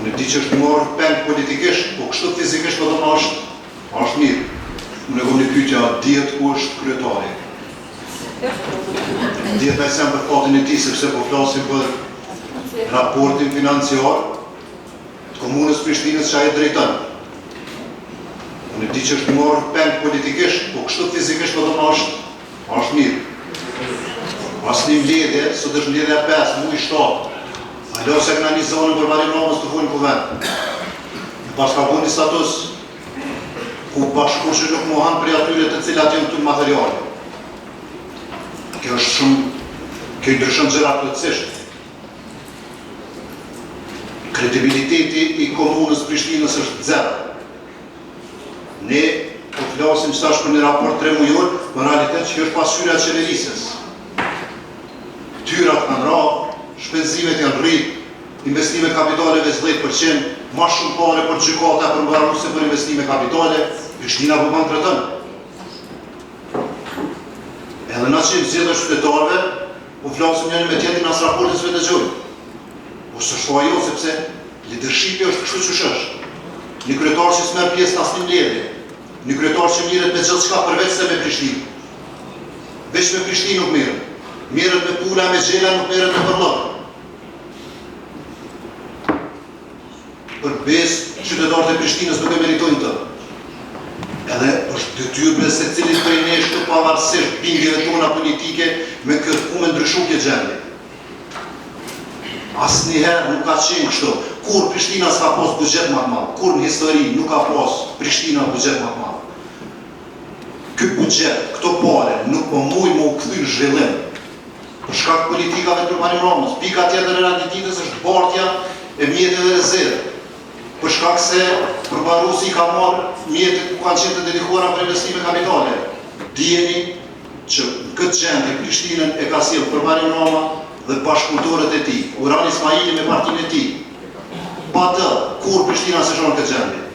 Unë di që është marrë peng politikisht, po kështu fizikisht po të është mirë. Unë e kom një pyetja, dihet ku është kryetari? Dihet me sem për fatin e tij, sepse po flasim për raportin financiar të komunës Prishtinës që ai drejton. Unë di që është marrë peng politikisht, po kështu fizikisht po të është mirë. Asnjë mbledhje, sot është mbledhja 5, muaj 7. Alo se këna një zonë për Marim Ramës të folin kuvend. Pas ka bu një status ku bashkushi nuk mohan për atyre të cilat jenë të materiale. Kjo është shumë, kjo i ndryshon gjëra plotësisht. Kredibiliteti i komunës Prishtinës është zero. Ne po flasim stash për një raport 3 mujor, në realitet që kjo është pasqyrja e qeverisjes. Tyrat kanë ra, shpenzimet janë rrit, investime kapitale veç 10%, ma shumë pare për gjykata për mbaruse për investime kapitale, Prishtina po kanë tretën. Edhe na që i zjedhe qytetarve, po flasim njëri me tjetrin as raportin s've dëgjojnë. Po s'është ajo, sepse leadershipi është kështu që është. Një kryetar që s'merr pjesë në asnjë mbledhje, një kryetar që mirret me gjithçka përveç se me Prishtinë. Veç me Prishtinë nuk mirret. Mirët me pula, me gjela, nuk mirët me përlok. Për besë, qytetarët e Prishtinës nuk e meritojnë të. Edhe është detyrë se cilit prej nesh të pavarësisht bindjeve tona politike me kërku me ndryshu kjo gjendje. Asnjëherë nuk ka qenë kështu. Kur Prishtina s'ka pas buxhet më të madh, kur në histori nuk ka pas Prishtina buxhet më të madh. Ky buxhet, këto pare, nuk po muj më u kthy në zhvillim. Për shkak politikave të Marim Ramës, pika tjetër e rendititës është bartja e mjeteve dhe rezervë. Për shkak se përmbaruesi ka marrë mjetet ku kanë qenë të dedikuara për investime kapitale. Dijeni që në këtë gjendje Prishtinën e ka sjellë për Marim Rama dhe bashkëpunëtorët e tij, Urani Ismaili me partinë e tij. Pa të, kur Prishtina s'e shon këtë gjendje.